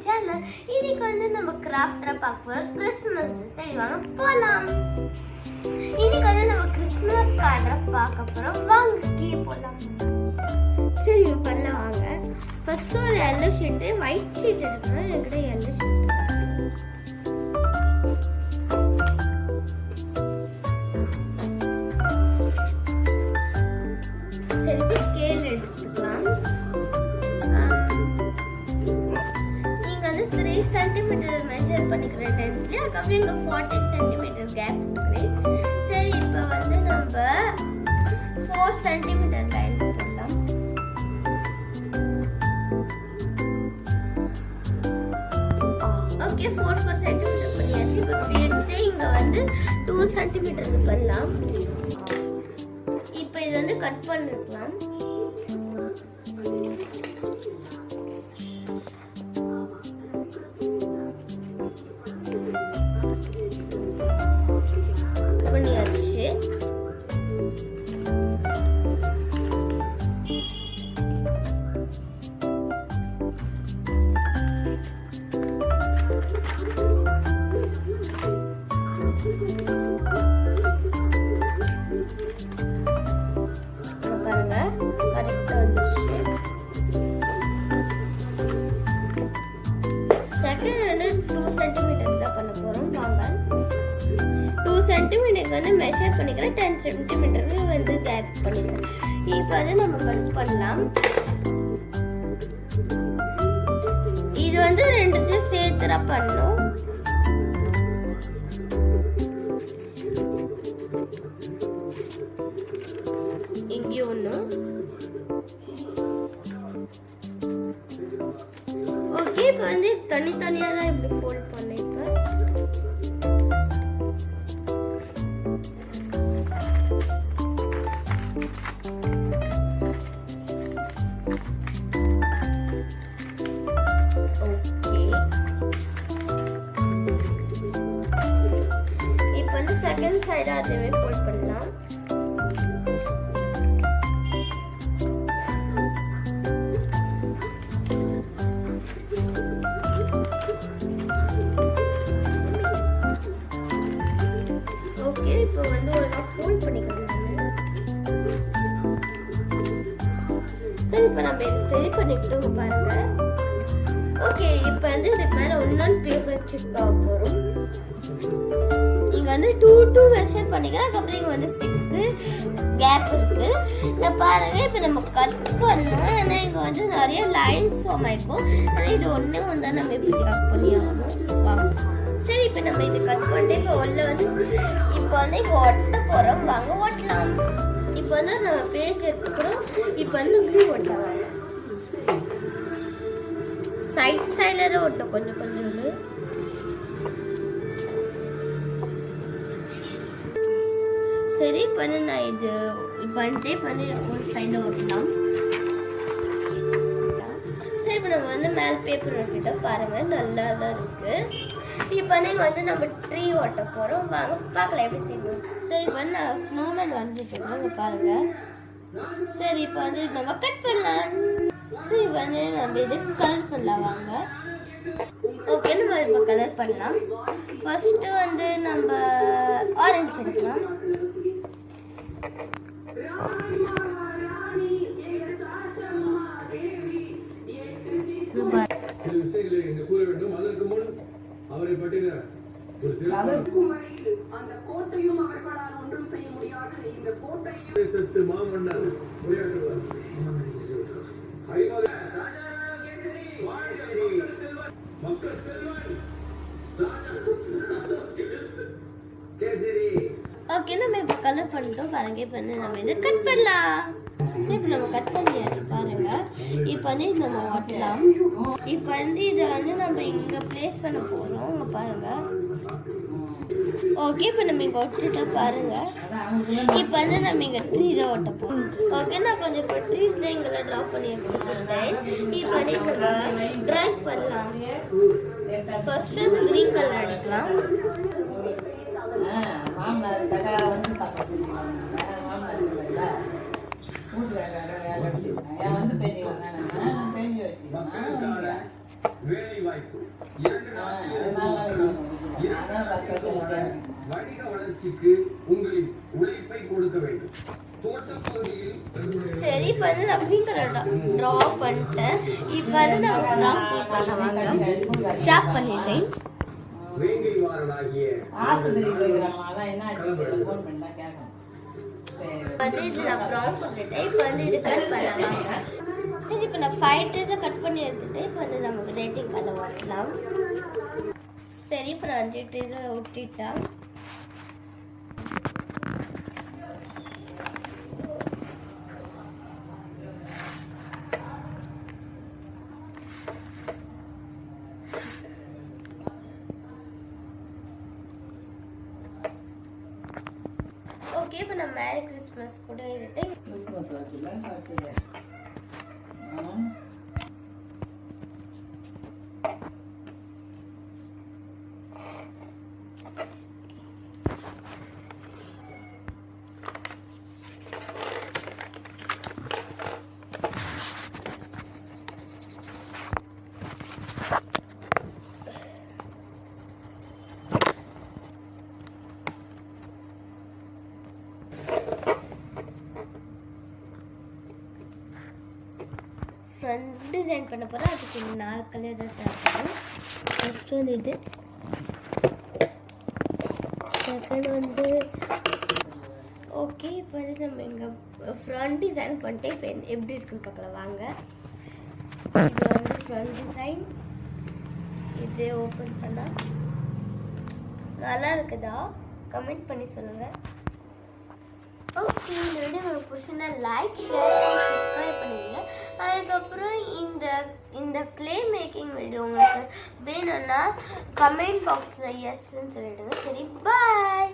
Channel. இன்னைக்கு வந்து நம்ம கிராஃப்டா பார்க்க போறோம். கிறிஸ்மஸ். சரி வாங்க போலாம். இன்னைக்கு வந்து நம்ம கிறிஸ்மஸ் கார்டை பார்க்க போறோம். வாங்க கீழே போலாம். சரி பண்ணலாம் வாங்க. ஃபர்ஸ்ட் ஒரு yellow ஷீட், ஒயிட் ஷீட் எடுக்கணும். என்கிட்ட yellow ஷீட். சரி இப்போ ஸ்கேல் எடுத்துக்கலாம். நீங்க வந்து 3 cm மெஷர் பண்ணிக்கிறேன் டென்த்ல. அதுக்கப்புறம் இங்க 14 cm கேப் கொடுக்குறேன். சரி இப்போ வந்து நம்ம 4 cm லைன் போடலாம். ஓகே 4 cm பண்ணியாச்சு. இப்போ எடுத்து இங்க வந்து 2 cm பண்ணலாம். இப்போ இது வந்து கட் பண்ணிக்கலாம். பண்ணியாச்சு. வந்து மெஷர் பண்ணிக்கிறேன். 10 cm வந்து கேப் பண்ணிக்கிறேன். இப்போ வந்து நம்ம கட் பண்ணலாம். இது வந்து ரெண்டுத்தையும் சேர்த்துறா பண்ணணும். இங்கே ஒன்று. ஓகே இப்போ வந்து தனித்தனியாக தான் இப்படி ஃபோல்ட் பண்ணேன். இப்போ வந்து செகண்ட் சைடு அதே ஃபோல்ட் பண்ணலாம். ஓகே இப்போ வந்து ஒழுங்கா ஃபோல்ட் பண்ணிக்கலாம். சரி இப்போ நம்ம இதை சரி பண்ணிக்கிட்டு பாருங்க. ஓகே இப்போ வந்து இதுக்கு மேலே ஒன்னொன்று பேப்பர் சிப் ஆக போகிறோம். இங்கே வந்து 2 மெஷர் பண்ணிக்கிறேன். அதுக்கப்புறம் இங்கே வந்து 6 கேப் இருக்குது. இங்கே பாருங்கள் இப்போ நம்ம கட் பண்ணோம். ஆனால் இங்கே வந்து நிறைய லைன்ஸ் ஃபார்ம் ஆகிருக்கும். ஆனால் இது ஒன்றே வந்து நம்ம இப்படி கட் பண்ணி ஆகணும். வாங்க சரி இப்போ நம்ம இது கட் பண்ணிட்டு இப்போ உள்ள வந்து இப்போ வந்து இங்கே ஒட்ட போகிறோம். வாங்க ஒட்டலாம். இப்போ வந்து நம்ம பேஜ் எடுத்துக்கிறோம். இப்போ வந்து க்ளூ ஒட்டலாம். வாங்க சைடில் தான் ஒட்டணும் கொஞ்சம் கொஞ்சம். சரி இப்போ வந்து நான் இது பண்ணிட்டு இப்போ வந்து ஒரு சைடில் ஒட்டலாம். சரி இப்போ நம்ம வந்து மேலே பேப்பர் ஒட்டிட்டோம். பாருங்கள் நல்லா தான் இருக்குது. இப்போ வந்து நம்ம ட்ரீ ஒட்ட போகிறோம். வாங்க பார்க்கலாம் எப்படி செய்யணும். சரி இப்போ வந்து நான் ஸ்னோமேன் வரைஞ்சிட்டு இங்கே பாருங்கள். சரி இப்போ வந்து நம்ம கட் பண்ணலாம். சரி வந்து நம்ம இது கலர் பண்ணலாம். வாங்க ஓகே நம்ம இப்போ கலர் பண்ணலாம். ஃபர்ஸ்ட்டு வந்து நம்ம ஆரஞ்சு எடுக்கலாம். அந்த கோட்டையும் அவர்களால் ஒன்றும் செய்ய முடியாது. இந்த கோட்டை மாமன்னர் ஓகே நம்ம இப்போ கலர் பண்ணிட்டோம். பாருங்க இப்போ வந்து நம்ம இதை கட் பண்ணலாம். சரி இப்போ நம்ம கட் பண்ணியாச்சு. பாருங்க இப்போ வந்து நம்ம ஒட்டலாம். இப்போ வந்து இதை வந்து நம்ம இங்கே பிளேஸ் பண்ண போகிறோம். இங்கே பாருங்க. ஓகே இப்போ நம்ம இங்கே ஒட்டுட்டா பாருங்க. இப்போ வந்து நம்ம இங்கே ட்ரீஸை ஒட்ட போகிறோம். ஓகே நான் கொஞ்சம் இப்போ ட்ரீஸில் இங்கே ட்ரா பண்ணி எடுத்துக்கிட்டேன். இப்போ வந்து நம்ம ட்ராயிங் பண்ணலாம். ஃபர்ஸ்ட் வந்து க்ரீன் கலர் அடிக்கலாம். வேலை வாய்ப்பு 2 நாட்களில் வணிக வளர்ச்சிக்கு உங்களின் உழைப்பை கொடுக்க வேண்டும். தோட்டப்பகுதியில் சரி இப்போ வந்து நான் க்ரீன் கலர் ட்ரா பண்ணிட்டேன். இப்போ வந்து நான் ட்ரா பண்ணுவாங்க ஷாப் பண்ணிட்டேன். வேங்கைவாரனாகிய வந்து இது நான் ப்ரௌன் பண்ணிட்டேன். இப்போ வந்து இது கட் பண்ணுவாங்க. சரி இப்போ நான் 5 டேஸை கட் பண்ணி எடுத்துட்டு இப்போ வந்து நமக்கு ரேட்டிங் கலர் ஒட்டலாம். சரி இப்போ நான் 5 டேஸை ஒட்டிட்டேன். ஓகே இப்போ நான் மேரி கிறிஸ்மஸ் கூட இருட்டேன். ஃப்ரண்ட் டிசைன் பண்ண போகிறேன். அதுக்கு 4 கலர் தான் தேவைப்படும். ஃபர்ஸ்ட் வந்து இது, செகண்ட் வந்து ஓகே. இப்போ வந்து நம்ம இங்கே ஃப்ரண்ட் டிசைன் பண்ணிட்டு இப்போ எப்படி இருக்குன்னு பார்க்கலாம் வாங்க. இது வந்து ஃப்ரண்ட் டிசைன். இது ஓப்பன் பண்ணால் நல்லா இருக்குதா? கமெண்ட் பண்ணி சொல்லுங்கள். ஓகே இந்த வீடியோ உங்களுக்கு பிடிச்சிருந்தா லைக் ஷேர் சப்ஸ்கிரைப் பண்ணிடுங்க. அதுக்கப்புறம் இந்த க்ளே மேக்கிங் வீடியோ உங்களுக்கு வேணும்னா கமெண்ட் பாக்ஸில் எஸ்ன்னு சொல்லிடுங்க. சரி பாய்.